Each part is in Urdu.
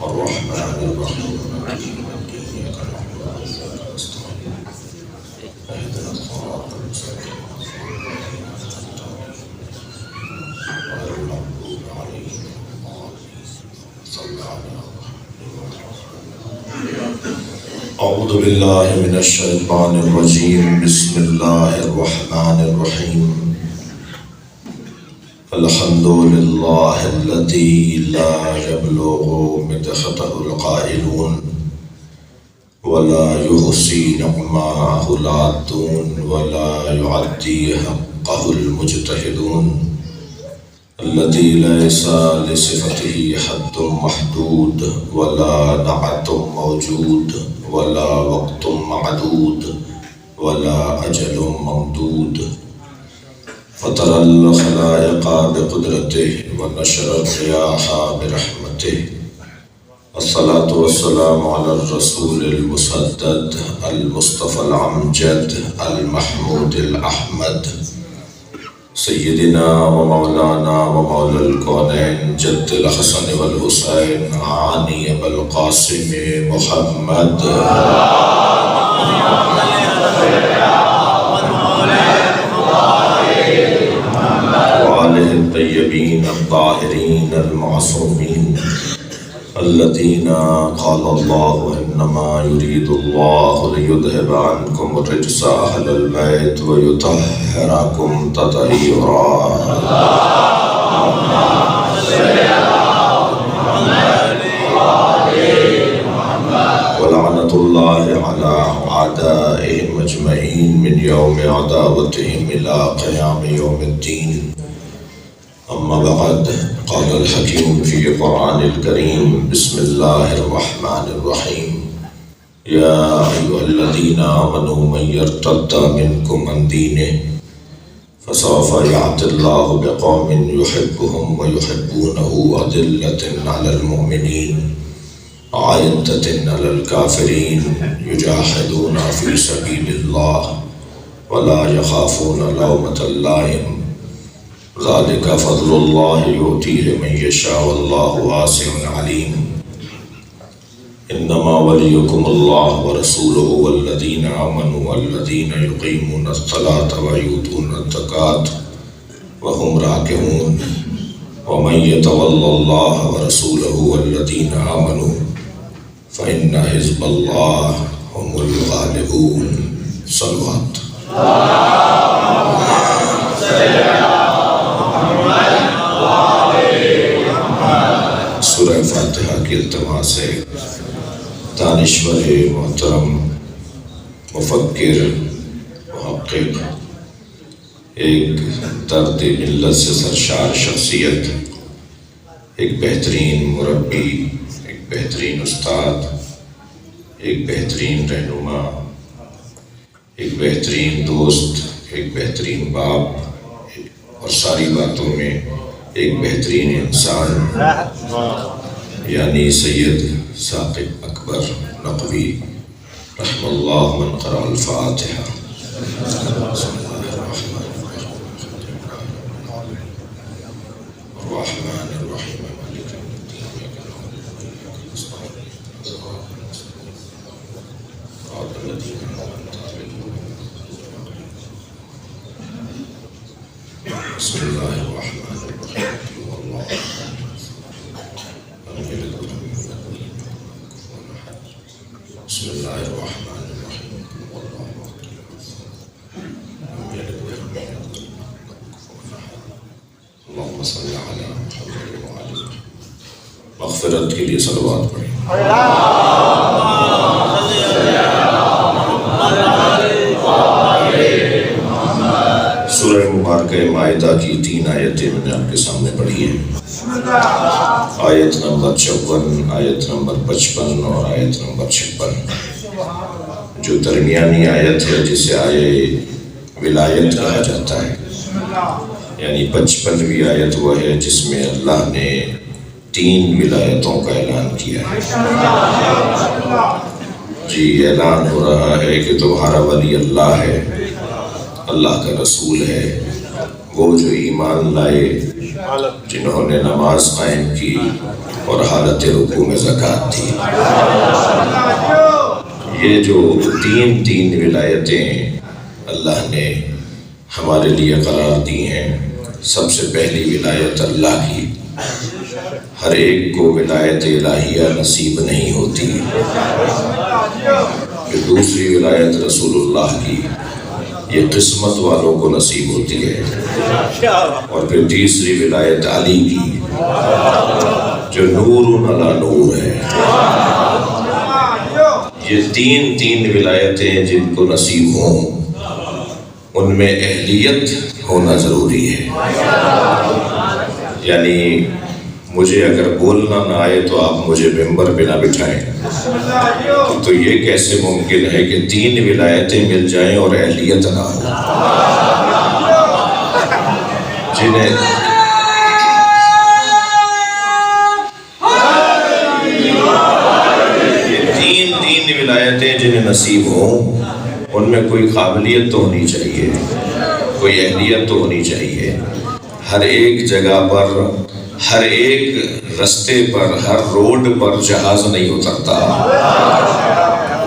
الرحمن الرحيم أعوذ بالله من الشيطان الرجيم بسم الله الرحمن الرحيم الحمد لله الذي لا يبلغ مدحته القائلون ولا يحصي نعماءه العادون ولا يعدي حقه المجتهدون الذي ليس لصفته حد محدود ولا نعت موجود ولا وقت معدود ولا أجل ممدود فطر الخلائق بقدرته ونشر الرياح برحمته الصلاة والسلام على الرسول المسدد المصطفى الأمجد المحمود الأحمد سيدنا ومولانا ومولى الكونين جد الحسن والحسين عاني بالقاسم محمد وآله الطيبين الطاهرين المعصومين الذين قال الله إنما يريد الله ليذهب عنكم الرجس أهل البيت ويطهركم تطهيرا ولعنة الله على أعدائهم أجمعين من يوم عداوتهم إلى قيام يوم الدين أما بعد قال الحكيم في القرآن الكريم بسم الله الرحمن الرحيم يا أيها الذين آمنوا من يرتد منكم عن دينه فسوف يأتي الله بقوم يحبهم ويحبونه أذلة على المؤمنين أعزة على الكافرين يجاهدون في سبيل الله ولا يخافون لومة لائم ذلك فضل الله يؤتيه من يشاء والله واسع عليم إنما وليكم الله ورسوله والذين آمنوا والذين يقيمون الصلاة ويؤتون الزكاة وهم راكعون ومن يتولى الله ورسوله والذين آمنوا فإن حزب الله هم الغالبون صلوات سورہ فاتحہ کی التماس ہے دانشور محترم مفکر محقق ایک درد ملت سے سرشار شخصیت ایک بہترین مربی ایک بہترین استاد ایک بہترین رہنما ایک بہترین دوست ایک بہترین باپ اور ساری باتوں میں ایک بہترین انسان یعنی سید ثاقب اکبر نقوی رحم اللہ من قرأ الفاتحہ الرحمن الرحیم بسم اللہ الرحمن الرحیم بسم اللہ الرحمن الرحیم اللہم صلی علی محمد وعلی مغفرت کے لیے صلوات پڑھیں سورہ مبارکہ مائدہ کی 3 آیتیں میں نے آپ کے سامنے پڑھی ہیں آیت نمبر 54 آیت نمبر 55 اور آیت نمبر 56 جو درمیانی آیت ہے جسے آیے ولایت کہا جاتا ہے یعنی 55ویں آیت وہ ہے جس میں اللہ نے 3 ولایتوں کا اعلان کیا ہے جی اعلان ہو رہا ہے کہ تمہارا ولی اللہ ہے اللہ کا رسول ہے وہ جو ایمان لائے، جنہوں نے نماز قائم کی اور حالت رکوع میں زکوٰۃ دی۔ یہ جو تین ولایتیں اللہ نے ہمارے لیے قرار دی ہیں، سب سے پہلی ولایت اللہ کی۔ ہر ایک کو ولایت الہیہ نصیب نہیں ہوتی۔ پھر دوسری ولایت رسول اللہ کی، یہ قسمت والوں کو نصیب ہوتی ہے۔ اور پھر تیسری ولایت علی کی، جو نور علی نور ہے۔ یہ تین ولایتیں جن کو نصیب ہوں، ان میں اہلیت ہونا ضروری ہے۔ یعنی مجھے اگر بولنا نہ آئے تو آپ مجھے ممبر پہ نہ بٹھائیں، تو یہ کیسے ممکن ہے کہ تین ولایتیں مل جائیں اور اہلیت نہ ہو؟ جنہیں یہ تین ولایتیں جنہیں نصیب ہوں، ان میں کوئی قابلیت تو ہونی چاہیے، کوئی اہلیت تو ہونی چاہیے۔ ہر ایک جگہ پر، ہر ایک رستے پر، ہر روڈ پر جہاز نہیں اترتا،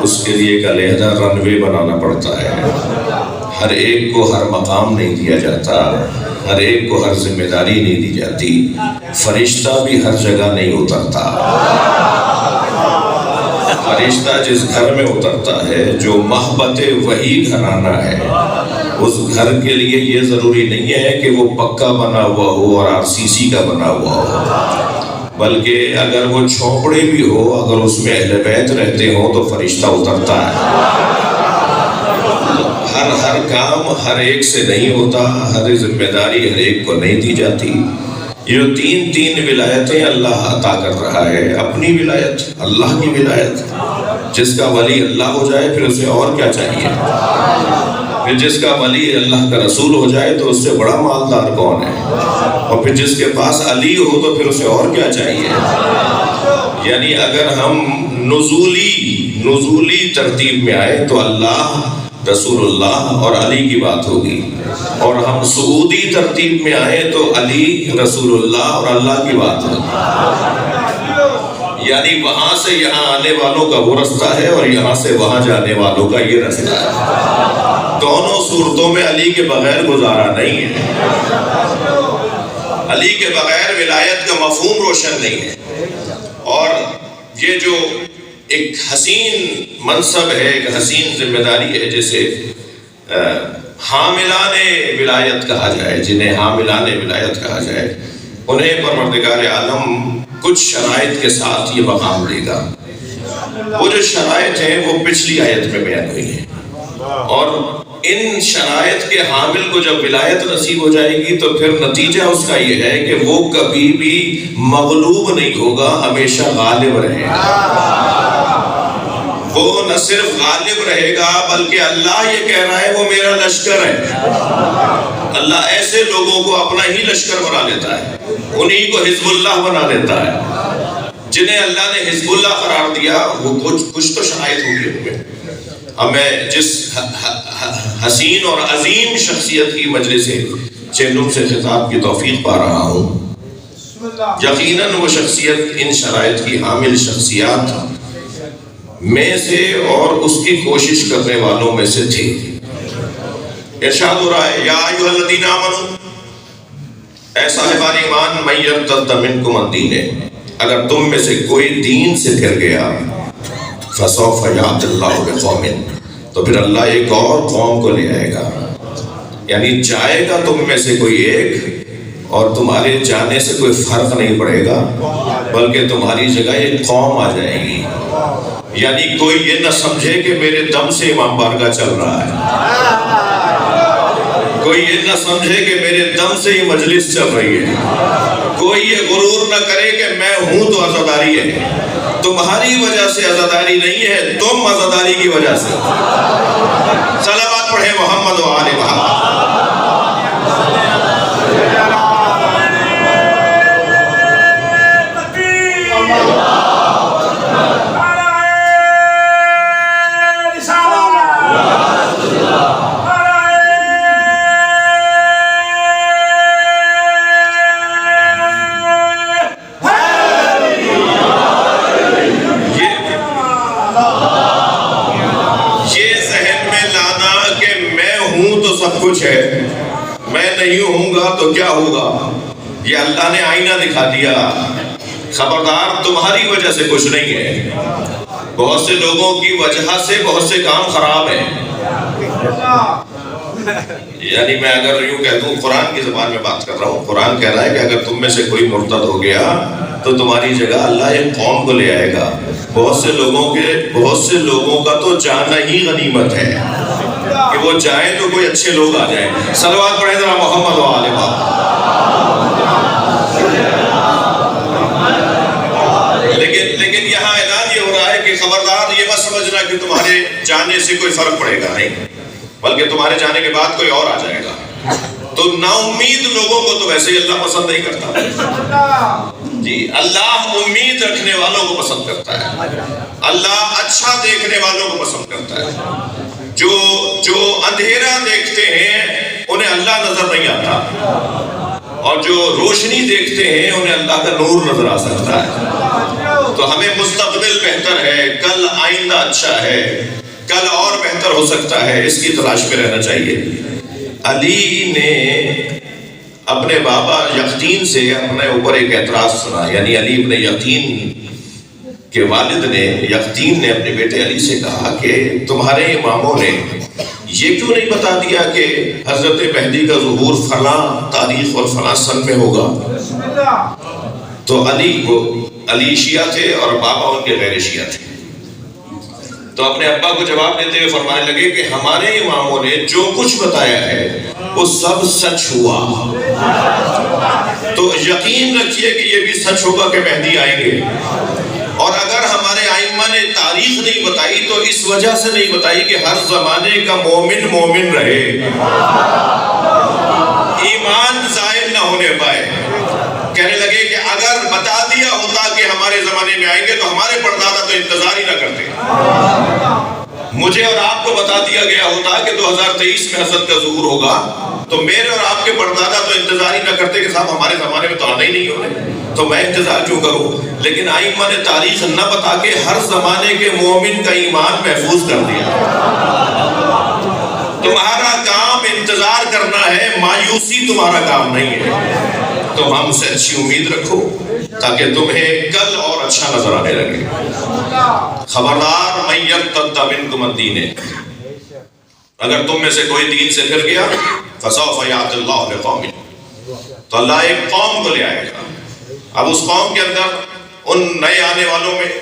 اس کے لیے ایک علیحدہ رن وے بنانا پڑتا ہے۔ ہر ایک کو ہر مقام نہیں دیا جاتا، ہر ایک کو ہر ذمہ داری نہیں دی جاتی۔ فرشتہ بھی ہر جگہ نہیں اترتا۔ فرشتہ جس گھر میں اترتا ہے، جو محبت وہی گھرانہ ہے، اس گھر کے لیے یہ ضروری نہیں ہے کہ وہ پکا بنا ہوا ہو اور RCC کا بنا ہوا ہو، بلکہ اگر وہ چھوپڑے بھی ہو، اگر اس میں اہل بیت رہتے ہوں تو فرشتہ اترتا ہے۔ ہر کام ہر ایک سے نہیں ہوتا، ہر ذمہ داری ہر ایک کو نہیں دی جاتی۔ یہ جو تین ولایتیں اللہ عطا کر رہا ہے، اپنی ولایت، اللہ کی ولایت۔ جس کا ولی اللہ ہو جائے پھر اسے اور کیا چاہیے؟ پھر جس کا ولی اللہ کا رسول ہو جائے تو اس سے بڑا مالدار کون ہے؟ اور پھر جس کے پاس علی ہو تو پھر اسے اور کیا چاہیے؟ یعنی اگر ہم نزولی ترتیب میں آئے تو اللہ، رسول اللہ اور علی کی بات ہوگی، اور ہم صعودی ترتیب میں آئے تو علی، رسول اللہ اور اللہ کی بات ہوگی۔ یعنی وہاں سے یہاں آنے والوں کا وہ رستہ ہے اور یہاں سے وہاں جانے والوں کا یہ رستہ ہے۔ دونوں صورتوں میں علی کے بغیر گزارا نہیں ہے۔ علی کے بغیر ولایت کا مفہوم روشن نہیں ہے۔ اور یہ جو ایک حسین منصب ہے، ایک حسین ذمہ داری ہے، جسے حاملان ولایت کہا جائے، جنہیں حاملان ولایت کہا جائے، انہیں پروردگار عالم کچھ شرائط کے ساتھ یہ مقام دے گا۔ وہ جو شرائط ہیں وہ پچھلی آیت میں بیان ہوئی ہیں، اور ان شرائط کے حامل کو جب ولایت نصیب ہو جائے گی تو پھر نتیجہ اس کا یہ ہے کہ وہ کبھی بھی مغلوب نہیں ہوگا، ہمیشہ غالب رہے گا۔ وہ نہ صرف غالب رہے گا بلکہ اللہ یہ کہہ رہا ہے وہ میرا لشکر ہے۔ اللہ ایسے لوگوں کو اپنا ہی لشکر بنا لیتا ہے، انہی کو حزب اللہ بنا دیتا ہے۔ جنہیں اللہ نے حزب اللہ قرار دیا وہ کچھ تو شرائط ہوگی ان میں۔ اب میں جس حسین اور عظیم شخصیت کی مجلس چہلم سے خطاب کی توفیق پا رہا ہوں، یقیناً وہ شخصیت ان شرائط کی حامل شخصیات میں سے اور اس کی کوشش کرنے والوں میں سے تھی۔ ارشاد ہو رہا ہے، یا ایھا الذین آمنوا، اے صاحبان ایمان، من یرتد منکم عن دینہ، اگر تم میں سے کوئی دین سے پھر گیا، فسوف یأتی اللہ بقوم، تو پھر اللہ ایک اور قوم کو لے آئے گا۔ یعنی جائے گا تم میں سے کوئی ایک، اور تمہارے جانے سے کوئی فرق نہیں پڑے گا، بلکہ تمہاری جگہ ایک قوم آ جائے گی۔ یعنی کوئی یہ نہ سمجھے کہ میرے دم سے امام بارگاہ چل رہا ہے، کوئی یہ نہ سمجھے کہ میرے دم سے یہ مجلس چل رہی ہے، کوئی یہ غرور نہ کرے کہ میں ہوں تو عزاداری ہے۔ تمہاری وجہ سے عزاداری نہیں ہے، تم عزاداری کی وجہ سے۔ صلوات پڑھیں محمد و آل محمد۔ کچھ ہے، میں نہیں ہوں گا تو کیا ہوگا؟ یہ اللہ نے آئینہ دکھا دیا، خبردار تمہاری وجہ سے کچھ نہیں ہے، بہت سے لوگوں کی وجہ سے بہت سے کام خراب ہیں۔ یعنی میں اگر یوں کہہ دوں، قرآن کی زبان میں بات کر رہا ہوں، قرآن کہہ رہا ہے کہ اگر تم میں سے کوئی مرتد ہو گیا تو تمہاری جگہ اللہ ایک قوم کو لے آئے گا۔ بہت سے لوگوں کا تو جانا ہی غنیمت ہے کہ وہ جائیں تو کوئی اچھے لوگ آ جائیں۔ صلوات پڑھیں ذرا محمد و آل محمد۔ لیکن یہاں اعلان یہ ہو رہا ہے کہ خبردار یہ مت سمجھنا کہ تمہارے جانے سے کوئی فرق پڑے گا، نہیں، بلکہ تمہارے جانے کے بعد کوئی اور آ جائے گا۔ تو نا امید لوگوں کو تو ویسے ہی اللہ پسند نہیں کرتا جی، اللہ امید رکھنے والوں کو پسند کرتا ہے، اللہ اچھا دیکھنے والوں کو پسند کرتا ہے۔ جو اندھیرا دیکھتے ہیں انہیں اللہ نظر نہیں آتا، اور جو روشنی دیکھتے ہیں انہیں اللہ کا نور نظر آ سکتا ہے۔ تو ہمیں مستقبل بہتر ہے، کل آئندہ اچھا ہے، کل اور بہتر ہو سکتا ہے، اس کی تلاش میں رہنا چاہیے۔ علی نے اپنے بابا یقین سے اپنے اوپر ایک اعتراض سنا، یعنی علی ابن یقین کے والد نے، یقین نے اپنے بیٹے علی سے کہا کہ تمہارے اماموں نے یہ کیوں نہیں بتا دیا کہ حضرت مہدی کا ظہور فلاں تاریخ اور فلاں سن میں ہوگا؟ تو علی شیعہ تھے اور بابا ان کے غیر شیعہ تھے، تو اپنے ابا کو جواب دیتے ہوئے فرمانے لگے کہ ہمارے اماموں نے جو کچھ بتایا ہے وہ سب سچ ہوا، تو یقین رکھیے کہ یہ بھی سچ ہوگا کہ مہدی آئیں گے۔ اور اگر ہمارے ائمہ نے تاریخ نہیں بتائی تو اس وجہ سے نہیں بتائی کہ ہر زمانے کا مومن مومن رہے، ایمان زائل نہ ہونے پائے۔ کہنے لگے کہ اگر بتا دیا ہوتا کہ ہمارے زمانے میں آئیں گے تو ہمارے پردادا تو انتظار ہی نہ کرتے، مجھے اور آپ کو بتا دیا گیا ہوتا کہ 2023 میں حضرت کا ظہور ہوگا تو میرے اور آپ کے پردادا تو انتظار ہی نہ کرتے کہ صاحب ہمارے زمانے میں تو آنا ہی نہیں ہو رہے، تو میں انتظار کیوں کروں؟ لیکن ائمہ نے تاریخ نہ بتا کے ہر زمانے کے مومن کا ایمان محفوظ کر دیا۔ تمہارا کام انتظار کرنا ہے، مایوسی تمہارا کام نہیں ہے۔ تو ہم سے اچھی امید رکھو تاکہ تمہیں کل اور اچھا نظر آنے لگے۔ خبردار من یرتد منکم عن دینہ، اگر تم میں سے کوئی دین سے پھر گیا فسوف یأتی اللہ بقوم، تو اللہ ایک قوم کو لے آئے گا۔ اب اس قوم کے اندر ان نئے آنے والوں میں،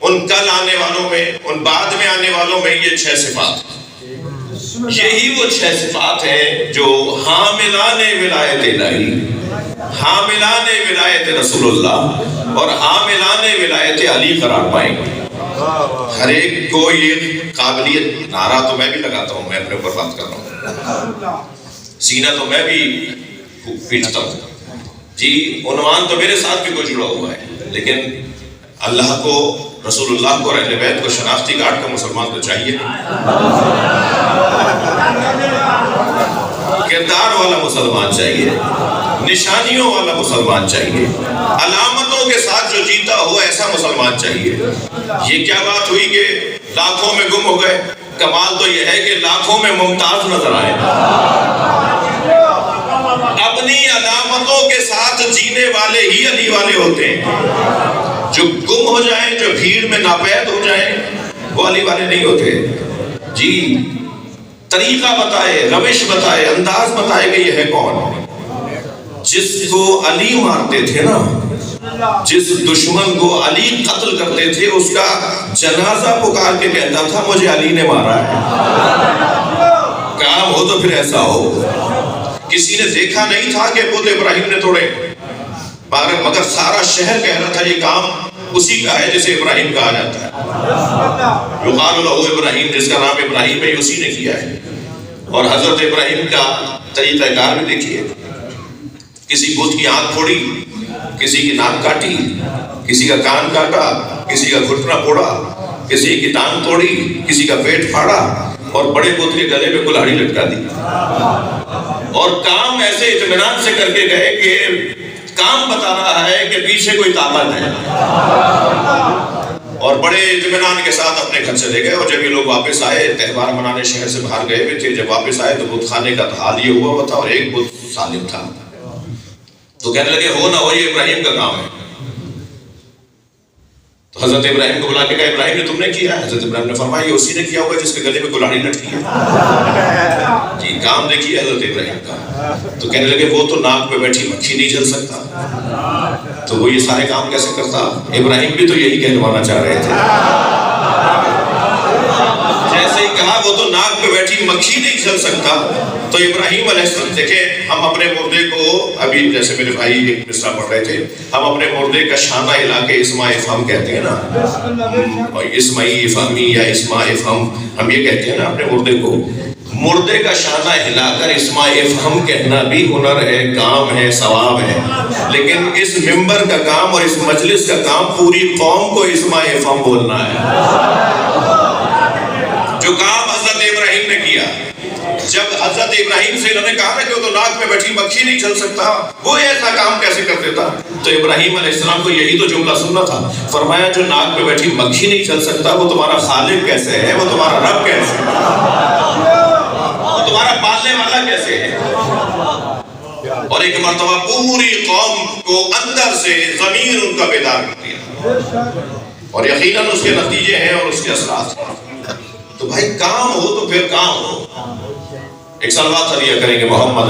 ان کل آنے والوں میں، ان بعد میں آنے والوں میں یہ 6 صفات ہیں۔ یہی وہ 6 صفات ہیں جو حاملان ولایت الہی، حاملان ولایت رسول اللہ اور حاملان ولایت علی قرار پائیں گے۔ ہر ایک کو یہ قابلیت، نعرہ تو میں بھی لگاتا ہوں، میں اپنے اوپر بات کر رہا ہوں، سینہ تو میں بھی پیٹتا ہوں جی، عنوان تو میرے ساتھ بھی کوئی جڑا ہوا ہے، لیکن اللہ کو، رسول اللہ کو، اہل بیت کو شناختی کارڈ کا مسلمان تو چاہیے، کردار والا مسلمان چاہیے، نشانیوں والا مسلمان چاہیے، علامتوں کے ساتھ جو جیتا ہوا ایسا مسلمان چاہیے۔ یہ کیا بات ہوئی کہ لاکھوں میں گم ہو گئے؟ کمال تو یہ ہے کہ لاکھوں میں ممتاز نظر آئے۔ اپنی علامتوں کے ساتھ جینے والے ہی علی والے ہوتے ہیں، جو گم ہو جائیں، جو بھیڑ میں ناپید ہو جائیں، وہ علی والے نہیں ہوتے جی۔ طریقہ بتائے، روش بتائے، انداز بتائے کہ یہ ہے کون؟ جس کو علی مارتے تھے نا، جس دشمن کو علی قتل کرتے تھے، اس کا جنازہ پکار کے کہتا تھا مجھے علی نے مارا ہے۔ کام ہو تو پھر ایسا ہو۔ کسی نے دیکھا نہیں تھا کہ بت ابراہیم نے توڑے، مگر سارا شہر کہہ رہا تھا یہ کام اسی کا ہے جسے ابراہیم کہا جاتا ہے۔ یقال لہ ابراہیم، جس کا نام ابراہیم ہے، اسی نے کیا ہے۔ اور حضرت ابراہیم کا طریقہ کار بھی دیکھیے، کسی بت کی آنکھ پھوڑی، کسی کی ناک کاٹی، کسی کا کان کاٹا، کسی کا گھٹنا پھوڑا، کسی کی ٹانگ توڑی، کسی کا پیٹ پھاڑا، اور بڑے بت کے گلے میں کلہاڑی لٹکا دی، اور کام ایسے اطمینان سے کر کے گئے کہ کام بتا رہا ہے کہ پیچھے کوئی طاقت ہے۔ اور بڑے اطمینان کے ساتھ اپنے گھر چلے گئے. اور جب یہ لوگ واپس آئے, تہوار منانے شہر سے باہر گئے ہوئے تھے, جب واپس آئے تو بت خانے کا حال یہ ہوا تھا اور ایک بت سالم تھا. تو کہنے لگے ہو نہ ہو یہ ابراہیم کا کام ہے. تو حضرت ابراہیم کو بلا کے کہا ابراہیم نے تم نے کیا ہے؟ حضرت ابراہیم نے فرمایا یہ اسی نے کیا ہوگا جس کے گلے میں کلاڑی لٹکی ہے. جی کام دیکھیے حضرت ابراہیم کا. تو کہنے لگے وہ تو ناک پہ بیٹھی مکھی نہیں جل سکتا, تو وہ یہ سارے کام کیسے کرتا؟ ابراہیم بھی تو یہی کہلوانا چاہ رہے تھے. جیسے ہی کہا وہ تو ناک پہ بیٹھی مکھی نہیں جل سکتا, تو ابراہیم علیہ السلام دیکھیں ہم اپنے مردے کو, ابھی جیسے میرے بھائی ایک مصرع پڑھ رہے تھے, ہم اپنے مردے کا شانہ ہلا کے اسما افہم کہتے ہیں نا, اسمائی افہمی یا اسما افہم, ہم یہ کہتے ہیں نا اپنے مردے کو. مردے کا شانہ ہلا کر اسما افہم کہنا بھی ہنر ہے, کام ہے, ثواب ہے. لیکن اس ممبر کا کام اور اس مجلس کا کام پوری قوم کو اسما افہم بولنا ہے. جو کام حضرت ابراہیم نے کیا, جب حضرت ابراہیم سے انہوں نے کہا کہ وہ تو ناک میں بیٹھی مکھی نہیں چل سکتا, وہ ایسا کام کیسے کر دیتا؟ تو ابراہیم علیہ السلام کو یہی تو جملہ سننا تھا. فرمایا جو ناک میں بیٹھی مکھی نہیں چل سکتا وہ تمہارا خالق کیسے ہے, وہ تمہارا رب کیسے ہے, وہ تمہارا پالنے والا کیسے ہے. اور ایک مرتبہ پوری قوم کو اندر سے ضمیر ان کا بیدار کر دیا, اور یقیناً اس کے نتیجے ہیں اور اس کے اثرات ہیں. تو بھائی کام ہو تو پھر کام ہو. ایک صلوات علیہ کریں گے محمد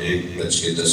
1:10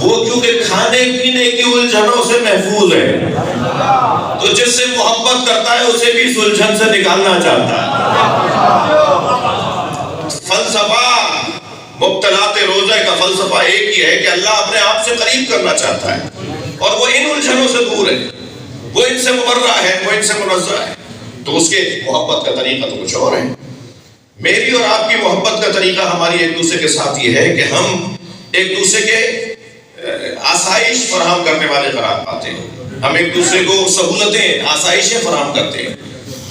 وہ کیونکہ کھانے پینے کی الجھنوں سے محفوظ ہے، تو جس سے محبت کرتا ہے اسے بھی اس الجھن سے نکالنا چاہتا ہے۔ فلسفہ مبتلات روزہ کا فلسفہ ایک ہی ہے کہ اللہ اپنے آپ سے قریب کرنا چاہتا ہے، اور وہ ان الجھنوں سے دور ہے، وہ ان سے مبرہ ہے، وہ ان سے منزہ ہے، تو اس کے محبت کا طریقہ تو کچھ اور ہے۔ میری اور آپ کی محبت کا طریقہ ہماری ایک دوسرے کے ساتھ یہ ہے کہ ہم ایک دوسرے کے آسائش فراہم کرنے والے قرار پاتے ہیں، ہم ایک دوسرے کو سہولتیں آسائشیں فراہم کرتے ہیں۔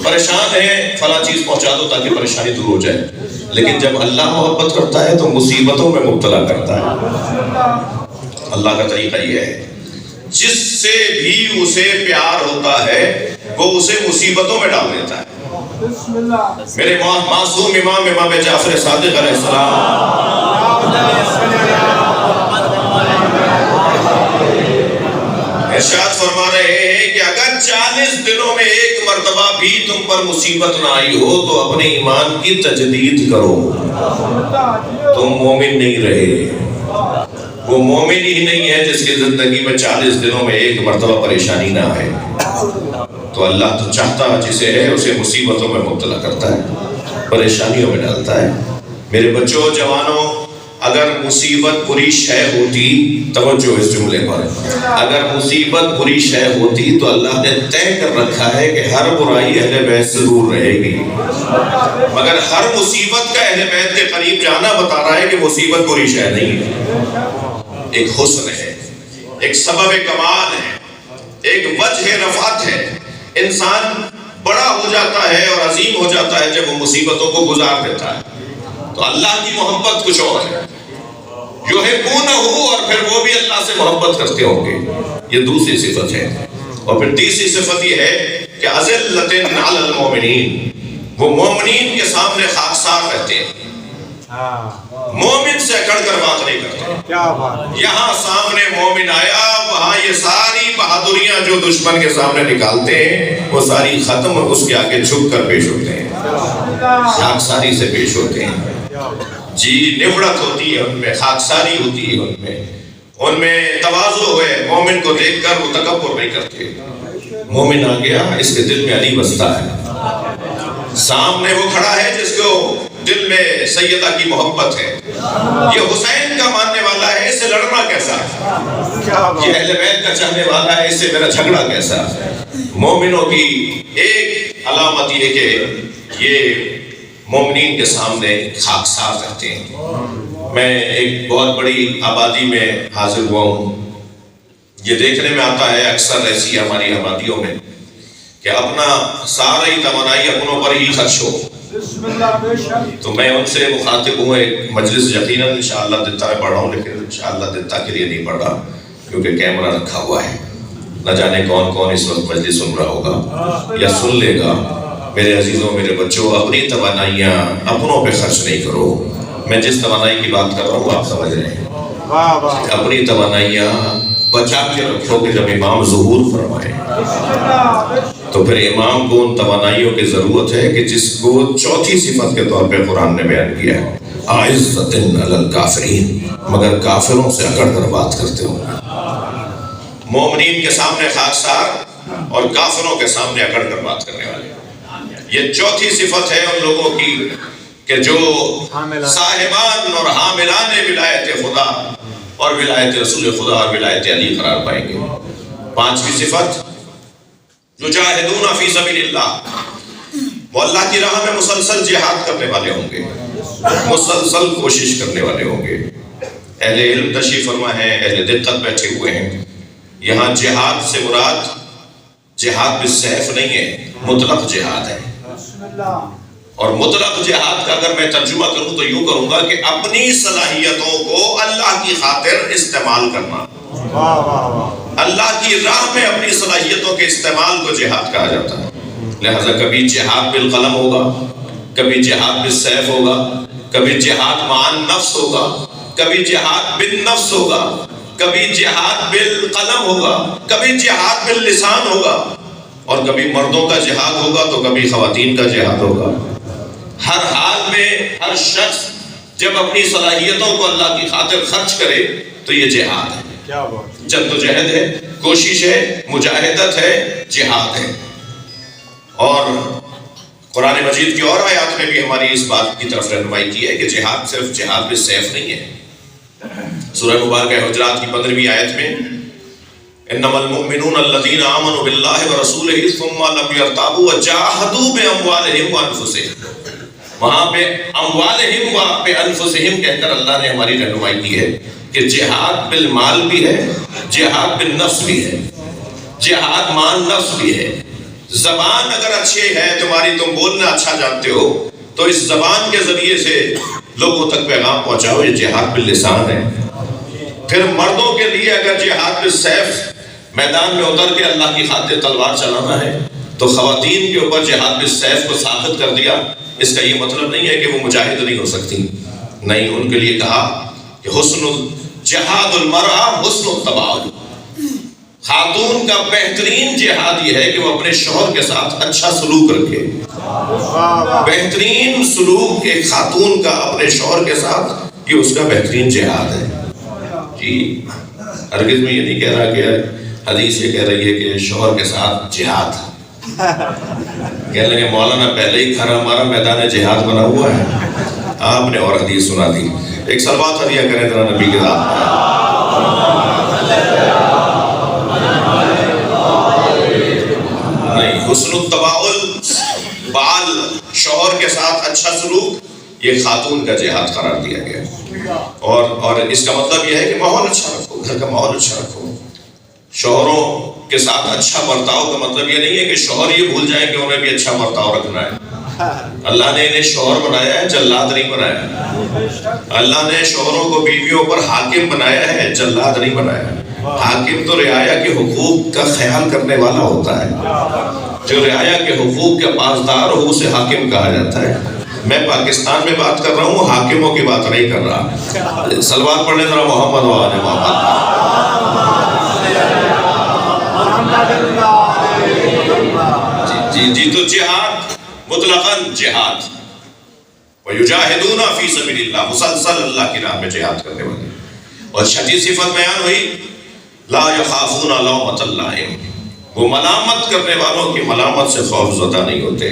پریشان ہیں فلاں چیز پہنچا دو تاکہ پریشانی دور ہو جائے، لیکن جب اللہ محبت کرتا ہے تو مصیبتوں میں مبتلا کرتا ہے۔ اللہ کا طریقہ یہ ہے، جس سے بھی اسے پیار ہوتا ہے وہ اسے مصیبتوں میں ڈال دیتا ہے۔ میرے معصوم امام جعفر صادق علیہ السلام ارشاد فرما رہے ہیں کہ اگر 40 دنوں میں ایک مرتبہ بھی تم پر مصیبت نہ آئی ہو تو اپنے ایمان کی تجدید کرو، تم مومن نہیں رہے۔ وہ مومن ہی نہیں ہے جس کی زندگی میں 40 دنوں میں ایک مرتبہ پریشانی نہ آئے۔ تو اللہ تو چاہتا جسے ہے اسے مصیبتوں میں مبتلا کرتا ہے، پریشانیوں میں ڈالتا ہے۔ میرے بچوں جوانوں، اگر مصیبت بری شے ہوتی، توجہ اس جملے پر، اگر مصیبت بری شے ہوتی تو اللہ نے طے کر رکھا ہے کہ ہر برائی اہل بیت سے دور رہے گی، مگر ہر مصیبت کا اہل بیت کے قریب جانا بتا رہا ہے کہ مصیبت بری شے نہیں ہے، ایک حسن ہے، ایک سبب کمال ہے، ایک وجہ رفعت ہے۔ انسان بڑا ہو جاتا ہے اور عظیم ہو جاتا ہے جب وہ مصیبتوں کو گزار دیتا ہے۔ تو اللہ کی محبت کچھ اور ہے، یحبونہ، اور پھر وہ بھی اللہ سے محبت کرتے ہوں گے، یہ دوسری صفت ہے۔ اور پھر تیسری صفت یہ ہے کہ اذلۃ علی المؤمنین، وہ مومنین کے سامنے خاکسار رہتے ہیں، مومن سے اکڑ کر بات نہیں کرتے۔ یہاں سامنے مومن آیا، وہاں یہ ساری بہادریاں جو دشمن کے سامنے نکالتے ہیں وہ ساری ختم، اس کے آگے جھک کر پیش ہوتے ہیں، خاکساری سے پیش ہوتے ہیں۔ جی نفرت ہوتی ہے ان میں، خاکساری ہوتی ہے ان میں تواضع ہے، مومن کو دیکھ کر وہ تکبر نہیں کرتے۔ مومن آ گیا، اس کے دل میں علی بستا ہے، سامنے وہ کھڑا ہے جس کو دل میں سیدہ کی محبت ہے، یہ حسین کا ماننے والا ہے، اس سے لڑنا کیسا ہے، یہ اہل بیت کا چاہنے والا ہے، اس سے میرا جھگڑا کیسا ہے۔ مومنوں کی ایک علامت یہ کہ یہ مومنین کے سامنے خاکسار رہتے ہیں۔ میں ایک بہت بڑی آبادی میں حاضر ہوا ہوں، یہ دیکھنے میں آتا ہے اکثر ایسی ہماری آبادیوں میں کہ اپنا ساری توانائی اپنوں پر ہی خرچ ہو۔ تو میں ان سے مخاطب ہوں، ایک مجلس یقیناً انشاءاللہ دتا میں پڑھ رہا ہوں، لیکن انشاءاللہ دتا کے لیے نہیں پڑھ رہا کیونکہ کیمرہ رکھا ہوا ہے، نہ جانے کون کون اس وقت مجلس سن رہا ہوگا یا سن لے گا۔ میرے عزیزوں، میرے بچوں، اپنی توانائیاں اپنوں پہ خرچ نہیں کرو۔ میں جس توانائی کی بات کر رہا ہوں آپ سمجھ رہے ہیں، اپنی توانائیاں بچا کے رکھو کہ جب امام ظہور فرمائے تو پھر امام کو ان توانائیوں کی ضرورت ہے کہ جس کو چوتھی صفت کے طور پہ قرآن نے بیان کیا ہے، اعزۃ علی الکافرین، مگر کافروں سے اکڑ کر بات کرتے ہوں، مومنین کے سامنے خاکسار اور کافروں کے سامنے اکڑ کر بات کرنے والے۔ یہ چوتھی صفت ہے ان لوگوں کی کہ جو صاحبان اور حاملان ولایت خدا اور ولایت رسول خدا اور ولایت علی قرار پائیں گے۔ پانچویں صفت، یجاہدون فی سبیل اللہ، وہ اللہ کی راہ میں مسلسل جہاد کرنے والے ہوں گے، مسلسل کوشش کرنے والے ہوں گے۔ اہل علم تشریف فرما ہے، اہل دقت بیٹھے ہوئے ہیں، یہاں جہاد سے مراد جہاد بالسیف نہیں ہے، مطلق جہاد ہے۔ اور مطلق جہاد کا اگر میں ترجمہ کروں تو یوں کروں گا کہ اپنی صلاحیتوں کو اللہ کی خاطر استعمال کرنا، اللہ کی راہ میں اپنی صلاحیتوں کے استعمال کو جہاد کہا جاتا ہے۔ لہذا کبھی جہاد بالقلم ہوگا، کبھی جہاد بالسیف ہوگا، کبھی جہاد مع النفس ہوگا، کبھی جہاد بالنفس ہوگا، کبھی جہاد بالقلم ہوگا، کبھی جہاد باللسان ہوگا، اور کبھی مردوں کا جہاد ہوگا تو کبھی خواتین کا جہاد ہوگا۔ ہر حال میں ہر شخص جب اپنی صلاحیتوں کو اللہ کی خاطر خرچ کرے تو یہ جہاد ہے۔ جدوجہد ہے، کوشش ہے، مجاہدت ہے، جہاد ہے۔ اور قرآن مجید کی اور آیات میں بھی ہماری اس بات کی طرف رہنمائی کی ہے کہ جہاد صرف جہاد بالسیف نہیں ہے۔ سورہ مبارکہ حجرات کی 15ویں آیت میں انما المؤمنون الذین آمنوا باللہ ورسولہ ثم لم یرتابوا وجاہدوا باموالہم وانفسہم، وہاں پہ اموالہم وانفسہم کہہ کر اللہ نے ہماری رہنمائی کی ہے کہ جہاد بالمال بھی ہے، جہاد بالنفس بھی ہے، جہاد مال نفس بھی ہے۔ زبان اگر اچھی ہے تمہاری، تم بولنا اچھا جانتے ہو، تو اس زبان کے ذریعے سے لوگوں تک پیغام پہنچاؤ، یہ جہاد باللسان ہے۔ پھر مردوں کے لیے اگر جہاد بالسیف، میدان میں اتر کے اللہ کی خاطر تلوار چلانا ہے، تو خواتین کے اوپر جہاد بالسیف کو ثابت کر دیا۔ اس کا یہ مطلب نہیں ہے کہ وہ مجاہد نہیں ہو سکتی، نہیں، ان کے لیے کہا کہ حسن جہاد المرأہ حسن التباعد، خاتون کا بہترین جہاد یہ ہے کہ وہ اپنے شوہر کے ساتھ اچھا سلوک رکھے۔ بہترین سلوک ایک خاتون کا اپنے شوہر کے ساتھ، یہ اس کا بہترین جہاد ہے۔ جی ہرگز میں یہ نہیں کہہ رہا کہ حدیث یہ کہہ رہی ہے کہ شوہر کے ساتھ جہاد، کہنے لگے مولانا پہلے ہی گھر ہمارا میدان جہاد بنا ہوا ہے، آپ نے اور حدیث سنا دی۔ ایک صلوات ہدیہ کریں ذرا نبی کے ذات پر۔ نہیں، حسن التباعل، بال شوہر کے ساتھ اچھا سلوک، یہ خاتون کا جہاد قرار دیا گیا۔ اور اس کا مطلب یہ ہے کہ ماحول اچھا رکھو، گھر کا ماحول اچھا رکھو۔ شوہروں کے ساتھ اچھا برتاؤ کا مطلب یہ نہیں ہے کہ شوہر یہ بھول جائیں کہ انہیں بھی اچھا برتاؤ رکھنا ہے۔ اللہ نے انہیں شوہر بنایا ہے، جلاد نہیں بنایا۔ اللہ نے شوہروں کو بیویوں پر حاکم بنایا ہے، جلاد نہیں بنایا۔ حاکم تو رعایا کے حقوق کا خیال کرنے والا ہوتا ہے، جو رعایا کے حقوق کا پاسدار ہو اسے حاکم کہا جاتا ہے۔ میں پاکستان میں بات کر رہا ہوں، حاکموں کی بات نہیں کر رہا۔ صلوات پڑھنے ذرا محمد و آل محمد۔ جی تو جہاد مطلقاً جہاد، وَيُجَاهِدُونَ فِي سَبِيلِ اللَّهِ، مسلسل اللہ کی راہ میں جہاد کرنے والے۔ اور چھٹی صفت بیان ہوئی لا يخافون لومۃ لائم، وہ ملامت کرنے والوں کی ملامت سے خوف زدہ نہیں ہوتے،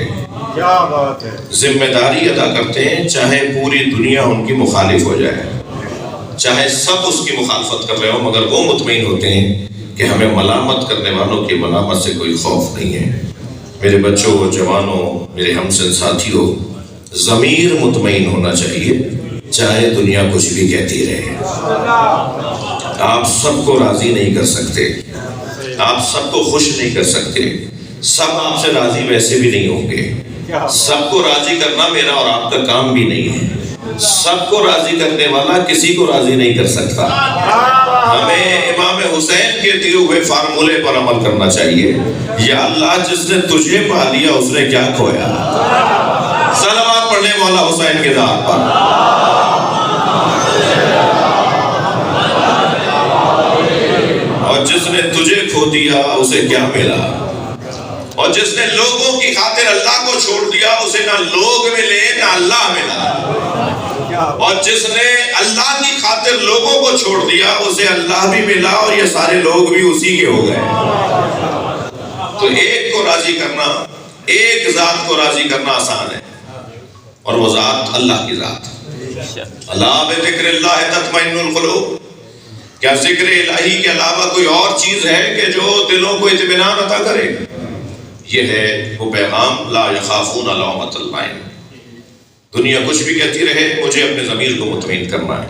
کیا بات ہے، ذمہ داری ادا کرتے ہیں چاہے پوری دنیا ان کی مخالف ہو جائے، چاہے سب اس کی مخالفت کر رہے ہو، مگر وہ مطمئن ہوتے ہیں کہ ہمیں ملامت کرنے والوں کی ملامت سے کوئی خوف نہیں ہے۔ میرے بچوں، جوانوں، میرے ہمسن ساتھیوں، ضمیر مطمئن ہونا چاہیے، چاہے دنیا کچھ بھی کہتی رہے۔ آپ سب کو راضی نہیں کر سکتے، آپ سب کو خوش نہیں کر سکتے، سب آپ سے راضی ویسے بھی نہیں ہوں گے۔ سب کو راضی کرنا میرا اور آپ کا کام بھی نہیں ہے۔ سب کو راضی کرنے والا کسی کو راضی نہیں کر سکتا۔ ہمیں امام حسین کے دیے ہوئے فارمولے پر عمل کرنا چاہیے، یا اللہ جس نے تجھے پا لیا اس نے کیا کھویا۔ صلوات پڑھنے مولا حسین کے ذات پر۔ اور جس نے تجھے کھو دیا اسے کیا ملا، اور جس نے لوگوں کی خاطر اللہ کو چھوڑ دیا اسے نہ لوگ ملے نہ اللہ ملا، اور جس نے اللہ کی خاطر لوگوں کو چھوڑ دیا اسے اللہ بھی ملا، اور یہ سارے لوگ بھی اسی کے ہو گئے۔ تو ایک کو راضی کرنا، ایک ذات کو راضی کرنا آسان ہے، اور وہ ذات اللہ کی ذات۔ اللہ بذکر اللہ تطمئن القلوب، کیا ذکر الہی کے علاوہ کوئی اور چیز ہے کہ جو دلوں کو اطمینان عطا کرے؟ یہ ہے وہ پیغام لا یخافون لومۃ لائم۔ دنیا کچھ بھی کہتی رہے، مجھے اپنے ضمیر کو مطمئن کرنا ہے۔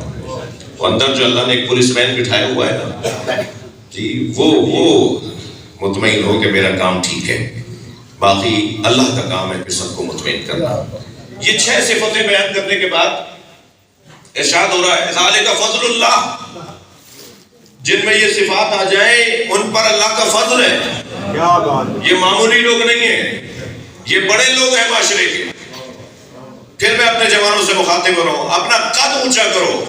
اور اندر جو اللہ نے ایک پولیس مین بٹھایا ہوا ہے نا جی، وہ مطمئن ہو کہ میرا کام ٹھیک ہے، باقی اللہ کا کام ہے کہ سب کو مطمئن کرنا۔ یہ 6 صفتیں بیان کرنے کے بعد ارشاد ہو رہا ہے ذالک فضل اللہ، جن میں یہ صفات آ جائیں ان پر اللہ کا فضل ہے۔ یہ معمولی لوگ نہیں ہیں، یہ بڑے لوگ ہیں معاشرے کے۔ پھر میں اپنے جوانوں سے مخاطب ہو رہا ہوں، اپنا قد اونچا کرو۔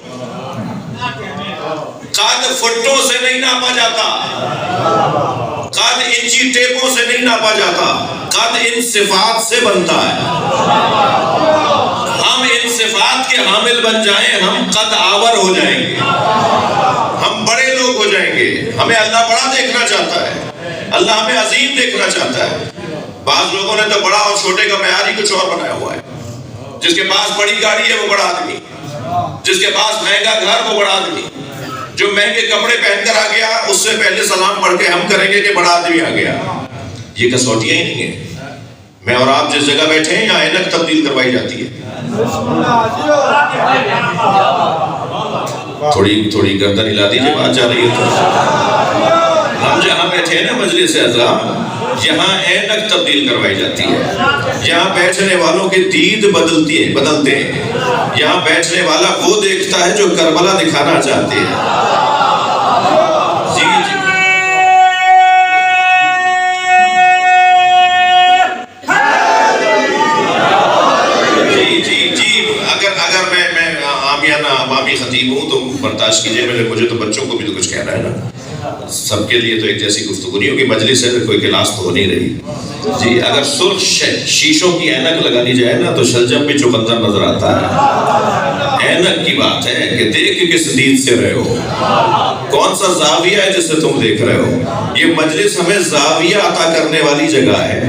قد فٹوں سے نہیں ناپا جاتا، قد انچی ٹیپوں سے نہیں ناپا جاتا، قد ان صفات سے بنتا ہے۔ ہم ان صفات کے حامل بن جائیں، ہم قد آور ہو جائیں گے، ہم بڑے لوگ ہو جائیں گے۔ لگے. ہمیں اللہ بڑا دیکھنا چاہتا ہے, اللہ ہمیں عظیم دیکھنا چاہتا ہے. بعض لوگوں نے تو بڑا اور چھوٹے کا معیار ہی کچھ اور بنایا ہوا ہے. جس کے پاس بڑی گاڑی ہے وہ بڑا آدمی, جس کے پاس مہنگا گھر وہ بڑا آدمی, جو مہنگے کپڑے پہن کر آ گیا اس سے پہلے سلام پڑھ کے ہم کریں گے کہ بڑا آدمی آ گیا. یہ کسوٹیاں ہی نہیں ہیں. میں اور آپ جس جگہ بیٹھے ہیں یہاں اینک تبدیل کروائی جاتی ہے. تھوڑی گردن ہلا دیجیے, بات جا رہی ہے. ہم جہاں بیٹھے ہیں نا مجلس اعظم, یہاں اینک تبدیل کروائی جاتی ہے. یہاں بیٹھنے والوں کے دید بدلتے ہیں. یہاں بیٹھنے والا وہ دیکھتا ہے جو کربلا دکھانا چاہتے ہیں. جی اگر میں عامیانہ عوامی خطیب ہوں تو برداشت کیجئے. مجھے تو بچوں کو بھی تو کچھ کہنا ہے نا. سب کے لیے تو ایک جیسی گفتگو نہیں ہوگی. مجلس ہے, کوئی کلاس تو ہو نہیں رہی. جی اگر سرخ شیشوں کی اینک لگا لی جائے نا تو شلجم بھی چقندر نظر آتا ہے. اینک کی بات ہے کہ دیکھ کس دید سے رہے ہو, کون سا زاویہ ہے جس سے تم دیکھ رہے ہو. یہ مجلس ہمیں زاویہ عطا کرنے والی جگہ ہے.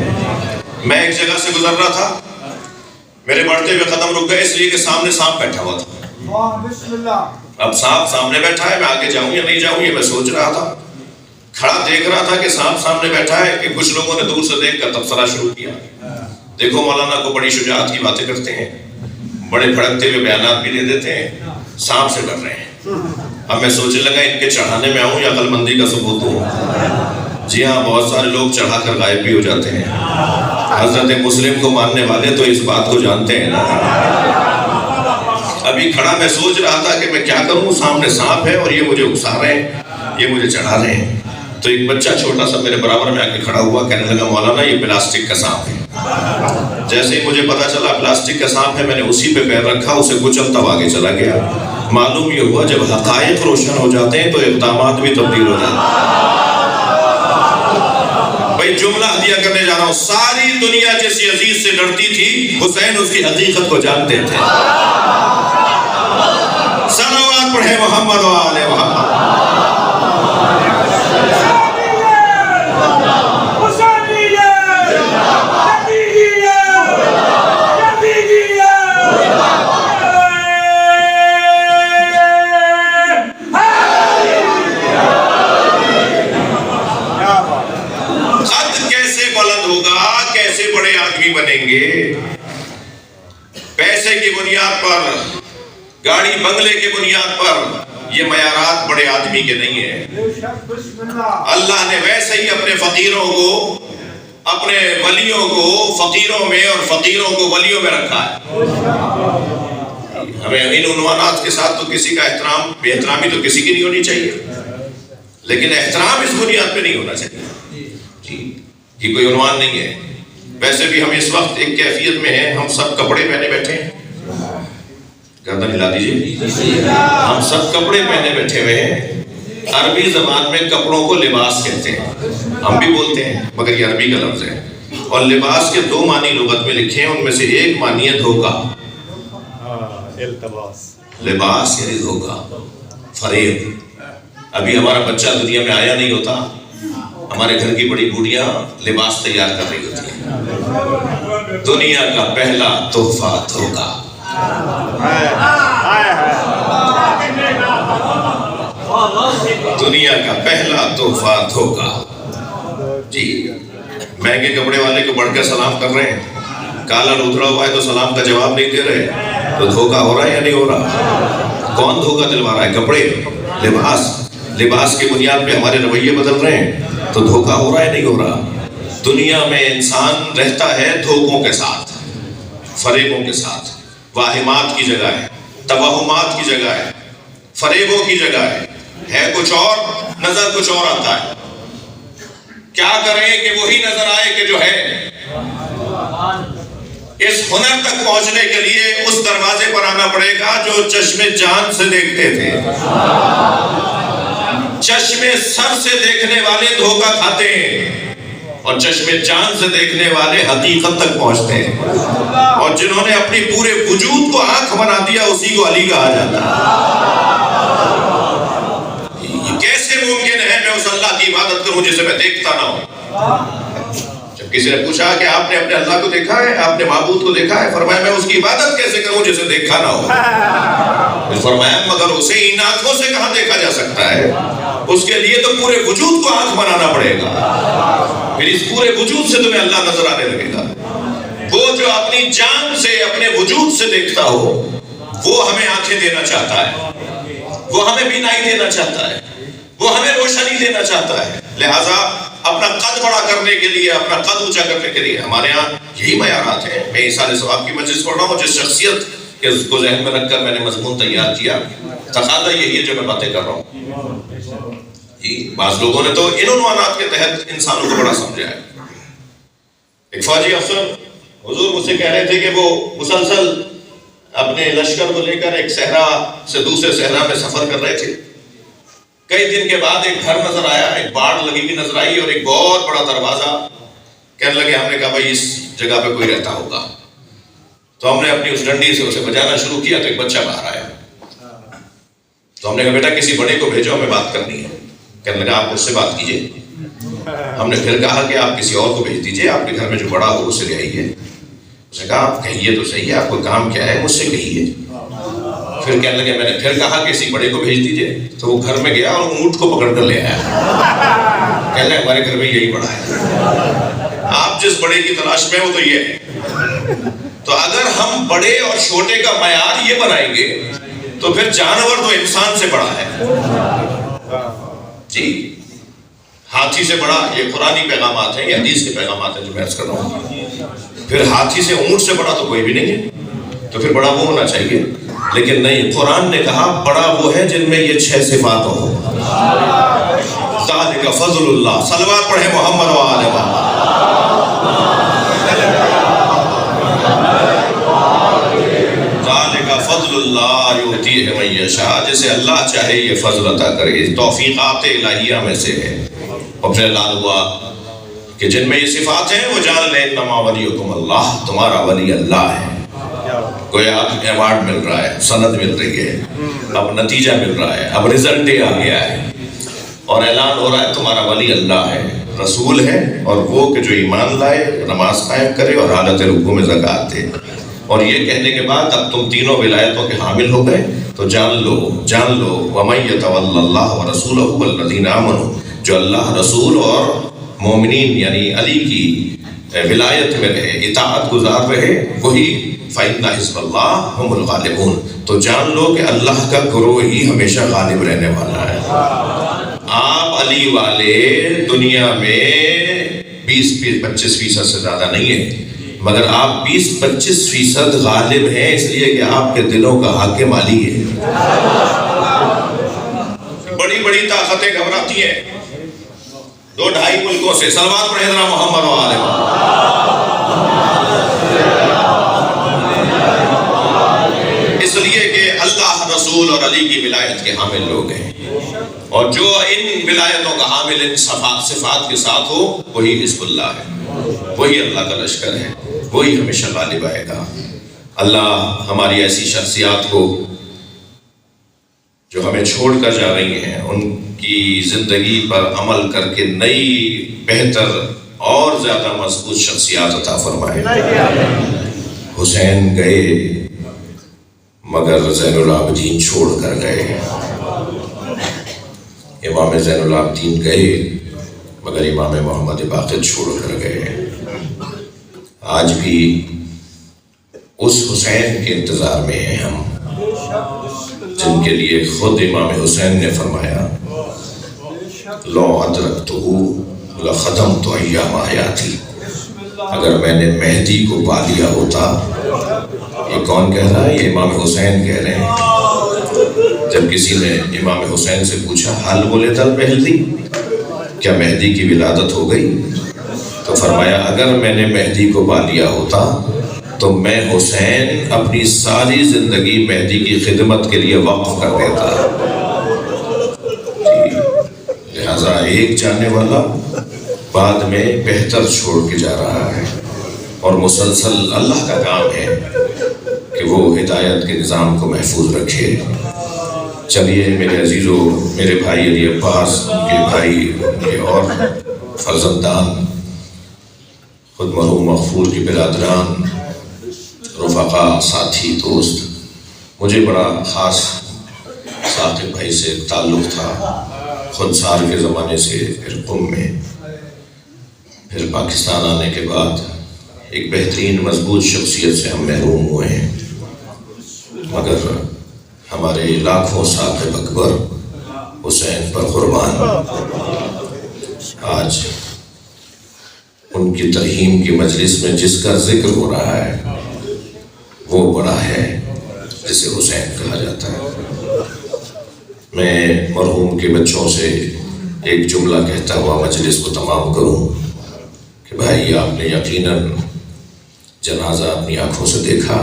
میں ایک جگہ سے گزر رہا تھا, میرے بڑھتے ہوئے قدم رک گئے اس لیے کہ سامنے سانپ بیٹھا ہوا تھا. اب سانپ سامنے بیٹھا ہے, میں آگے جاؤں یا نہیں جاؤں یہ میں سوچ رہا تھا. کھڑا دیکھ رہا تھا کہ سانپ سامنے بیٹھا ہے کہ کچھ لوگوں نے دور سے دیکھ کر تبصرہ شروع کیا. دیکھو مولانا کو بڑی شجاعت کی باتیں کرتے ہیں, بڑے بھڑکتے ہوئے بیانات بھی دے دیتے ہیں, سانپ سے ڈر رہے ہیں. اب میں سوچنے لگا ان کے چڑھانے میں آؤں یا عقل مندی کا ثبوت دوں. جی ہاں, بہت سارے لوگ چڑھا کر غائب بھی ہو جاتے ہیں. حضرت مسلم کو ماننے والے تو اس بات کو جانتے ہیں نا. ابھی کھڑا میں سوچ رہا تھا کہ میں کیا کروں, سامنے سانپ ہے اور یہ مجھے اکسا رہے ہیں, یہ مجھے چڑھا رہے ہیں. تو ایک بچہ چھوٹا سا میرے برابر میں آ کے کھڑا ہوا, کہنے لگا مولانا یہ پلاسٹک کا سانپ ہے. جیسے ہی مجھے پتا چلا پلاسٹک کا سانپ ہے, میں نے اسی پہ پیر رکھا, اسے کچلتا ہوا آگے چلا گیا. معلوم یہ ہوا جب حقائق روشن ہو جاتے ہیں تو اقدامات بھی تبدیل ہو جاتے ہیں. بھائی جملہ ہدیہ کرنے جا رہا ہوں, ساری دنیا جس یزید سے ڈرتی تھی حسین اس کی حقیقت کو جانتے تھے. صلوات پڑھے محمد و آل محمد. بنیں گے پیسے کی بنیاد پر, گاڑی بنگلے کی بنیاد پر. یہ معیارات بڑے آدمی کے نہیں ہیں. اللہ نے ویسے ہی اپنے فقیروں کو, اپنے ولیوں کو فقیروں میں اور فقیروں کو ولیوں میں رکھا ہے. ہمیں ان عنوانات کے ساتھ تو کسی کا احترام, بے احترامی تو کسی کی نہیں ہونی چاہیے, لیکن احترام اس بنیاد پہ نہیں ہونا چاہیے. جی یہ کوئی عنوان نہیں ہے. ویسے بھی ہم اس وقت ایک کیفیت میں ہیں, ہم سب کپڑے پہنے بیٹھے ہیں. گردن ہلا دیجیے. ہم سب کپڑے پہنے بیٹھے ہوئے ہیں. عربی زبان میں کپڑوں کو لباس کہتے ہیں, ہم بھی بولتے ہیں مگر یہ عربی کا لفظ ہے. اور لباس کے دو معنی لغت میں لکھے ہیں, ان میں سے ایک معنی ہے دھوکہ. لباس یعنی دھوکہ, فریب. ابھی ہمارا بچہ دنیا میں آیا نہیں ہوتا, ہمارے گھر کی بڑی بوڑھیاں لباس تیار کر رہی ہوتی ہیں. دنیا کا پہلا تحفہ دھوکہ. دنیا کا پہلا تحفہ دھوکہ. جی مہنگے کپڑے والے کو بڑھ کر سلام کر رہے ہیں, کالا اترا ہوا ہے تو سلام کا جواب نہیں دے رہے, تو دھوکہ ہو رہا ہے یا نہیں ہو رہا؟ کون دھوکہ دلوا رہا ہے؟ کپڑے, لباس. لباس کی بنیاد پہ ہمارے رویے بدل رہے ہیں تو دھوکہ ہو رہا ہے نہیں ہو رہا؟ دنیا میں انسان رہتا ہے دھوکوں کے ساتھ, فریبوں کے ساتھ. واہمات کی جگہ ہے, توہمات کی جگہ ہے, فریبوں کی جگہ ہے کچھ اور, نظر کچھ اور آتا ہے. کیا کریں کہ وہی نظر آئے کہ جو ہے. اس ہنر تک پہنچنے کے لیے اس دروازے پر آنا پڑے گا جو چشم جان سے دیکھتے تھے. چشم سر سے دیکھنے والے دھوکہ کھاتے ہیں اور چشم جان سے دیکھنے والے حقیقت تک پہنچتے ہیں. اور جنہوں نے اپنی پورے وجود کو آنکھ بنا دیا اسی کو علی کہا جاتا ہے. یہ کیسے ممکن ہے کروں جسے میں دیکھتا نہ ہوں. جب کسی نے پوچھا کہ آپ نے اپنے اللہ کو دیکھا ہے, آپ نے معبود کو دیکھا ہے, فرمایا میں اس کی عبادت کیسے کروں جسے دیکھا نہ ہو. فرمایا مگر اسے ان آنکھوں سے کہاں دیکھا جا سکتا ہے, اس کے لیے تو پورے وجود کو آنکھ بنانا پڑے گا, پھر اس پورے وجود سے تمہیں اللہ نظر آنے لگے گا. وہ جو اپنی جان سے, اپنے وجود سے دیکھتا ہو, وہ ہمیں آنکھیں دینا چاہتا ہے, وہ ہمیں بینائی دینا چاہتا ہے, وہ ہمیں روشنی دینا چاہتا ہے. لہٰذا اپنا قد بڑا کرنے کے لیے, اپنا قد اونچا کرنے کے لیے ہمارے ہاں یہی معیارات ہیں. میں ایصال ثواب کی مجلس پڑھ رہا ہوں, جس شخصیت کے کو ذہن میں رکھ کر میں نے مضمون تیار کیا, تقاضا یہی ہے جو میں باتیں کر رہا ہوں. جی بعض لوگوں نے تو ان عنوانات کے تحت انسانوں کو بڑا سمجھا ہے. ایک فوجی افسر حضور مجھ سے کہہ رہے تھے کہ وہ مسلسل اپنے لشکر کو لے کر ایک صحرا سے دوسرے صحرا میں سفر کر رہے تھے. کئی دن کے بعد ایک گھر نظر آیا, ایک باڑ لگی ہوئی نظر آئی اور ایک بہت بڑا دروازہ. کہنے لگے, ہم نے کہا بھائی اس جگہ پہ کوئی رہتا ہوگا. تو ہم نے اپنی اس ڈنڈی سے اسے بجانا شروع کیا تو ایک بچہ باہر آیا. تو ہم نے کہا بیٹا کسی بڑے کو بھیجو, ہمیں بات کرنی ہے. کہنے لگا آپ مجھ سے بات کیجئے. ہم نے پھر کہا کہ آپ کسی اور کو بھیج دیجئے, آپ کے گھر میں جو بڑا ہو اسے لے آئیے. اس نے کہا آپ کہیے تو صحیح ہے, آپ کو کام کیا ہے مجھ سے کہیے. پھر کہنے لگے, میں نے پھر کہا کہ کسی بڑے کو بھیج دیجئے. تو وہ گھر میں گیا اور اونٹ کو پکڑ کر لے آیا. کہنے لگے ہمارے گھر میں یہی بڑا ہے. آپ جس بڑے کی تلاش میں وہ تو یہ ہے. تو اگر ہم بڑے اور چھوٹے کا معیار یہ بنائیں گے تو پھر جانور تو انسان سے بڑا ہے. جی ہاتھی سے بڑا, یہ قرآنی پیغامات ہیں, یہ حدیث کے پیغامات ہیں جو میں عرض کر رہا ہوں. پھر ہاتھی سے اونٹ سے بڑا تو کوئی بھی نہیں ہے, تو پھر بڑا وہ ہونا چاہیے. لیکن نہیں, قرآن نے کہا بڑا وہ ہے جن میں یہ 6 صفات ہو. ذالک فضل اللہ. صلوات پڑھیں محمد و آل محمد. ذالک فضل اللہ یؤتیہ من یشاء. جسے اللہ چاہے یہ فضل عطا کرے. توفیقات الہیہ میں سے ہے. اور پھر اعلان ہوا کہ جن میں یہ صفات ہیں وہ جان لیں انما ولیکم اللہ, تمہارا ولی اللہ ہے. کوئی آپ ایوارڈ مل رہا ہے, سند مل رہی ہے, اب نتیجہ مل رہا ہے, اب رزلٹ آ گیا ہے, اور اعلان ہو رہا ہے تمہارا ولی اللہ ہے, رسول ہے, اور وہ کہ جو ایمان لائے, نماز قائم کرے اور حالت رکوع میں زکوٰۃ دے. اور یہ کہنے کے بعد اب تم تینوں ولایتوں کے حامل ہو گئے, تو جان لو وَمَن يَتَوَلَّ اللَّهَ وَرَسُولَهُ وَالَّذِينَ آمَنُوا. جو اللہ, رسول اور مومنین یعنی علی کی ولایت میں رہے, اطاعت گزار رہے, وہی فَإِنَّ حِزْبَ اللَّهِ هُمُ الْغَالِبُونَ. تو جان لو کہ اللہ کا گروہ ہی ہمیشہ غالب رہنے والا ہے. آپ علی والے دنیا میں 20-25% سے زیادہ نہیں ہیں, مگر آپ 20-25% غالب ہیں, اس لیے کہ آپ کے دلوں کا حاکم علی ہے. بڑی بڑی طاقتیں گھبراتی ہیں 2-2.5 ملکوں سے. صلوات پڑھیں ذرا محمد و آل محمد. اس لیے کہ اللہ, رسول اور علی کی ولایت کے حامل لوگ ہیں, اور جو ان ولایتوں کا حامل ان صفات کے ساتھ ہو وہی حزب اللہ ہے, وہی اللہ کا لشکر ہے, وہی ہمیشہ غالب آئے گا. اللہ ہماری ایسی شخصیات کو جو ہمیں چھوڑ کر جا رہی ہیں, ان کی زندگی پر عمل کر کے نئی, بہتر اور زیادہ مضبوط شخصیات عطا فرمائے. حسین گئے مگر زین العابدین چھوڑ کر گئے. امام زین العابدین گئے مگر امام محمد باقر چھوڑ کر گئے. آج بھی اس حسین کے انتظار میں ہیں ہم, جن کے لیے خود امام حسین نے فرمایا لو ادرکتہ لختمت ایام حیاتی. اگر میں نے مہدی کو پا لیا ہوتا. یہ کون کہہ رہا ہے؟ یہ امام حسین کہہ رہے ہیں. جب کسی نے امام حسین سے پوچھا حل ولد المہدی, کیا مہدی کی ولادت ہو گئی؟ تو فرمایا اگر میں نے مہدی کو پا لیا ہوتا تو میں حسین اپنی ساری زندگی مہدی کی خدمت کے لیے وقف کر دیتا. لہذا ایک جانے والا بعد میں بہتر چھوڑ کے جا رہا ہے, اور مسلسل اللہ کا کام ہے کہ وہ ہدایت کے نظام کو محفوظ رکھے. چلیے میرے عزیزو، میرے بھائی علی عباس، ان کے بھائی، ان کے اور فرزندان، خود مرحوم مغفور کی برادران، رفقا، ساتھی، دوست، مجھے بڑا خاص ثاقب بھائی سے تعلق تھا، خود سال کے زمانے سے، پھر قم میں، پھر پاکستان آنے کے بعد ایک بہترین مضبوط شخصیت سے ہم محروم ہوئے ہیں، مگر ہمارے لاکھوں ثاقب اکبر حسین پر قربان آج ان کی ترحیم کی مجلس میں جس کا ذکر ہو رہا ہے وہ بڑا ہے جسے حسین کہا جاتا ہے۔ میں مرحوم کے بچوں سے ایک جملہ کہتا ہوا مجلس کو تمام کروں کہ بھائی، آپ نے یقیناً جنازہ اپنی آنکھوں سے دیکھا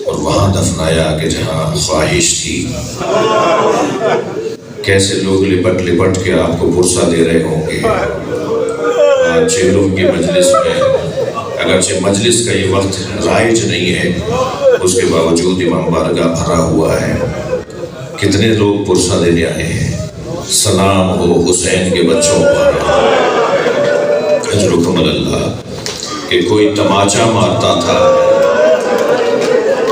اور وہاں دفنایا کہ جہاں خواہش تھی، کیسے لوگ لپٹ لپٹ کے آپ کو پرسہ دے رہے ہوں گے۔ آج جیلوں کی مجلس میں، اگرچہ مجلس کا یہ وقت رائج نہیں ہے، اس کے باوجود امام بارگاہ بھرا ہوا ہے، کتنے لوگ پرسہ دینے آئے ہیں۔ سلام ہو حسین کے بچوں پر، اجرکم اللہ، کہ کوئی تماچا مارتا تھا،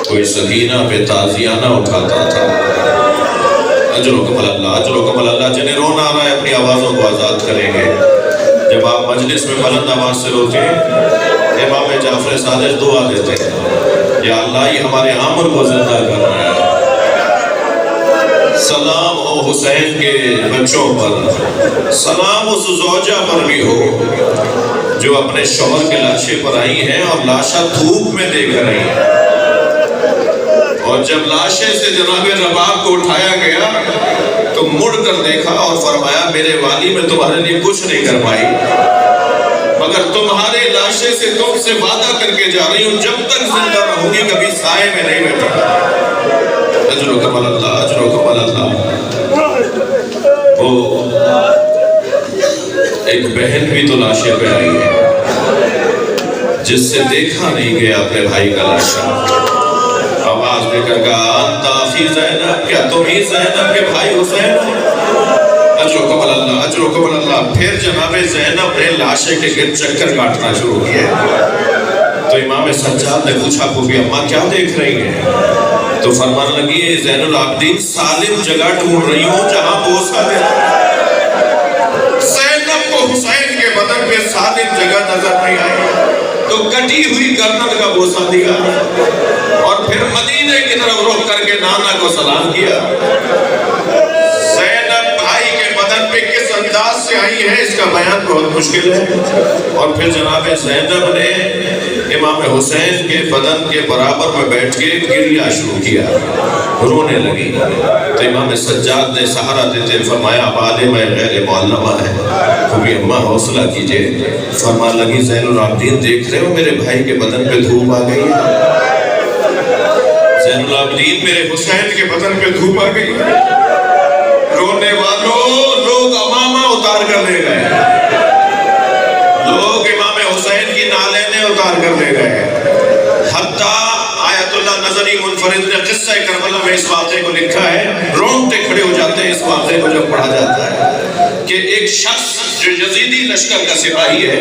کوئی سکینہ پہ تازیانہ اٹھاتا تھا۔ اجرکم اللہ، اجرکم اللہ۔ جنہیں رونا آ رہا ہے اپنی آوازوں کو آزاد کریں گے۔ جب آپ مجلس میں بلند آواز سے روتے ہیں، امام جعفر صادق دعا دیتے ہیں، یا اللہ یہ ہمارے عامر کو زندہ کر رہا ہے۔ سلام ہو حسین کے بچوں پر، سلام اس زوجہ پر بھی ہو جو اپنے شوہر کے لاشے پر آئی ہیں اور لاشا دھوپ میں دے کر آئی ہیں، اور جب لاشے سے جناب رباب کو اٹھایا گیا تو مڑ کر دیکھا اور فرمایا میرے والی میں تمہارے لیے کچھ نہیں کر پائی، مگر تمہارے لاشے سے تم سے وعدہ کر کے جا رہی ہوں جب تک زندہ رہوں گی کبھی سائے میں نہیں بیٹھوں۔ اجرکم اللہ، اجرکم اللہ۔ وہ ایک بہن بھی تو لاشے پہ آئی ہے جس سے دیکھا نہیں گیا اپنے بھائی کا لاشا، آواز دے کر کہا انت اخی زینب، کیا تم ہی زینب کے بھائی حسین ہو؟ اجرکم اللہ، اجرکم اللہ۔ پھر جناب زینب نے لاشے کے گرد چکر کاٹنا شروع کیا تو امام سجاد نے پوچھا کہ اماں کیا دیکھ رہی ہیں؟ تو فرمان لگی زین العابدین سالم جگہ ڈھونڈ رہی ہوں جہاں بوسہ دے۔ زینب کو حسین کے بدن پہ سالم جگہ نظر نہیں آئی تو کٹی ہوئی گردن کا بوسہ دیا اور پھر مدینے کی طرف رخ کر کے نانا کو سلام کیا۔ زینب بھائی کے بدن پہ کس انداز سے آئی ہے اس کا بیان بہت مشکل ہے، اور پھر جناب زینب نے امام حسین کے بدن کے برابر میں بیٹھ کے گریہ شروع کیا، رونے لگی تو امام سجاد نے سہارا دیتے فرمایا عالم غیر معلمہ ہے، کیونکہ اماں حوصلہ کیجئے۔ فرمان لگی زین العابدین دیکھ رہے ہو میرے بھائی کے بدن پہ دھوپ آ گئی ہے، زین العابدین میرے حسین کے بدن پہ دھوپ آ گئی ہے۔ رونے والوں لوگ امامہ اتار کر لے گئے، لوگ امام حسین کی نالینیں اتار کر لے گئے، حتیٰ آیت اللہ نظری منفرد نے قصہ کربلا میں اس واقعے کو لکھا ہے، رونگٹے کھڑے ہو جاتے ہیں اس واقعے کو جب پڑھا جاتا ہے کہ ایک شخص جو یزیدی لشکر کا سپاہی ہے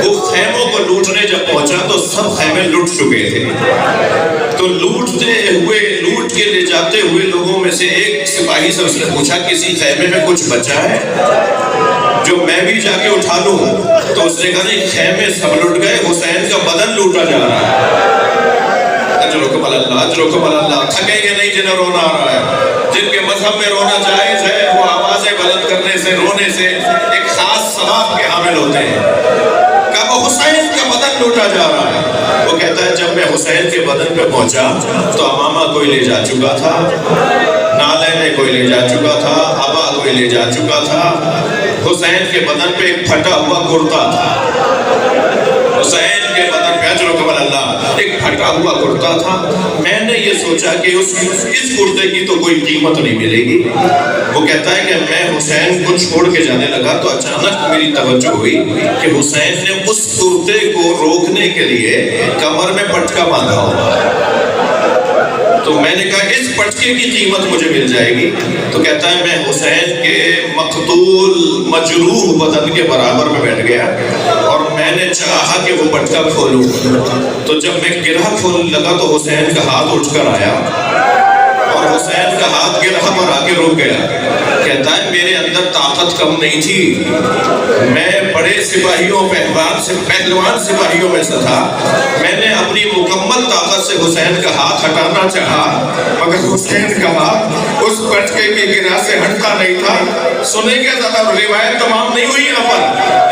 وہ خیموں کو لوٹنے جب پہنچا تو سب خیمے لوٹ چکے تھے، تو لوٹتے ہوئے لوٹ کے لے جاتے ہوئے لوگوں میں سے ایک سپاہی سے اس نے پوچھا کسی خیمے میں کچھ بچا ہے جو میں بھی جا کے اٹھا لوں؟ تو اس نے کہا نہیں خیمے سب لوٹ گئے، حسین کا بدن لوٹا جا رہا ہے۔ اجرکم اللہ، اجرکم اللہ۔ تھکیں گے نہیں جنہیں رونا آ رہا ہے، جن کے مذہب میں رونا جائز ہے وہ آوازیں بلند کرنے سے، رونے سے ایک خاص ثواب کے حامل ہوتے ہیں۔ کہ وہ حسین کا بدن لوٹا جا رہا ہے، وہ کہتا ہے جب میں حسین کے بدن پہ پہنچا تو امامہ کوئی لے جا چکا تھا، نالینیں کوئی لے جا چکا تھا، ابا کوئی لے جا چکا تھا، حسین کے بدن پہ ایک پھٹا ہوا کرتا تھا، حسین کے بدن پہ اجرکم اللہ ایک پھٹا ہوا کرتا تھا۔ میں نے یہ سوچا کہ اس کرتے کی تو کوئی قیمت نہیں ملے گی۔ وہ کہتا ہے کہ میں حسین کو چھوڑ کے جانے لگا تو اچانک میری توجہ ہوئی کہ حسین نے اس کرتے کو روکنے کے لیے کمر میں پٹکا باندھا ہوا ہے، تو تو میں نے کہا اس پٹکے کی قیمت مجھے مل جائے گی؟ تو کہتا ہے میں حسین کے مقتول مجروح بدن کے برابر میں بیٹھ گیا اور میں نے چاہا کہ وہ پٹکا کھولوں، تو جب میں گرہ کھولنے لگا تو حسین کا ہاتھ اٹھ کر آیا اور حسین کا ہاتھ گرہ پر آ کے رک گیا۔ کہتا ہے میرے اندر طاقت کم نہیں تھی، میں بڑے سپاہیوں پہلوان سپاہیوں میں سے تھا، میں نے اپنی مکمل طاقت سے حسین کا ہاتھ ہٹانا چاہا مگر حسین کا ہاتھ اس پٹکے کی گرہ سے ہٹتا نہیں تھا۔ سنیں گے ذرا، روایت تمام نہیں ہوئی یہاں پر،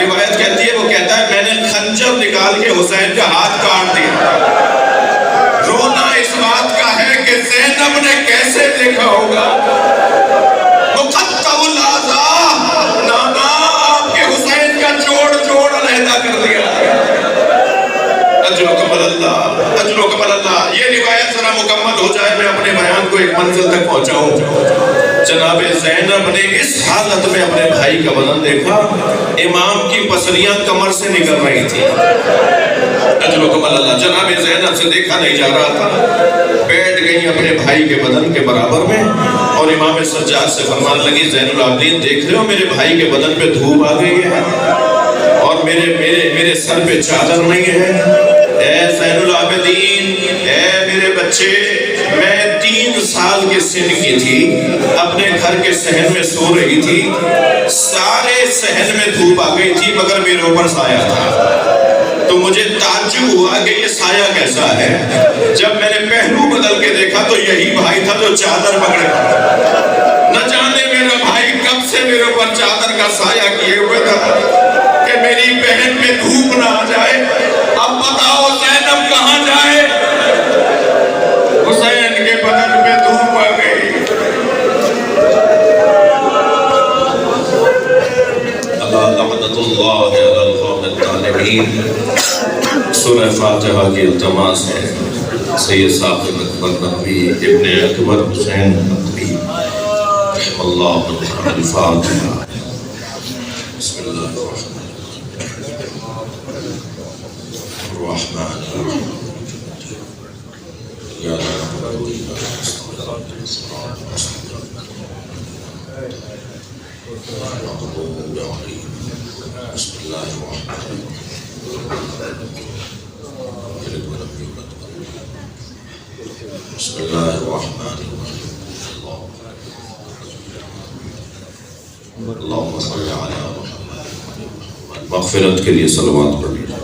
روایت کہتی ہے وہ کہتا ہے میں نے خنجر نکال کے حسین کا ہاتھ کاٹ دیا۔ رونا اس بات کا ہے کہ زینب نے کیسے دیکھا ہوگا مقطع الاعضاء، نانا آپ کے حسین کا جوڑ علیحدہ کر دیا۔ اجرکم اللہ، اجرکم اللہ۔ یہ روایت ذرا مکمل ہو جائے، میں اپنے بیان کو ایک منزل تک پہنچاؤں۔ جناب زینب نے اس حالت میں اپنے بھائی کا بدن دیکھا، امام کی پسلیاں کمر سے نکل رہی تھی۔ اجرکم اللہ، جناب زینب سے دیکھا نہیں جا رہا تھا، بیٹھ گئی اپنے بھائی کے بدن کے برابر میں اور امام سجاد سے فرمانے لگی زین العابدین دیکھ رہے ہو میرے بھائی کے بدن پہ دھوپ آ گئی ہے اور میرے سر پہ چادر نہیں ہے۔ اے زین العابدین، اے میرے بچے، میں 3 سال کے سن کی تھی، اپنے گھر کے صحن میں سو رہی تھی، سارے صحن میں دھوپ آ گئی تھی مگر میرے اوپر سایہ تھا، تو مجھے تعجب ہوا کہ یہ سایہ کیسا ہے۔ جب میں نے پہلو بدل کے دیکھا تو یہی بھائی تھا جو چادر پکڑے، نہ جانے میرا بھائی کب سے میرے اوپر چادر کا سایہ کیے ہوئے تھا کہ میری بہن پہ دھوپ نہ آ جائے۔ اب بتاؤ زینب کہاں جائے؟ حسین کے بدن پہ دھوپ آ گئی۔ لعنت اللہ علی القوم الظالمین۔ سورہ فاتحہ کی التماس ہے سید ثاقب اکبر نقوی ابن اکبر حسین نقوی رحم اللہ الفاتحہ۔ بسم اللہ الرحمن الرحیم۔ یا نعبد و یا نستعین۔ بسم اللہ الرحمن الرحیم۔ بسم اللہ الرحمن الرحیم۔ اللہم صلی علی محمد۔ مغفرت کے لیے صلوات پڑھ لیجیے۔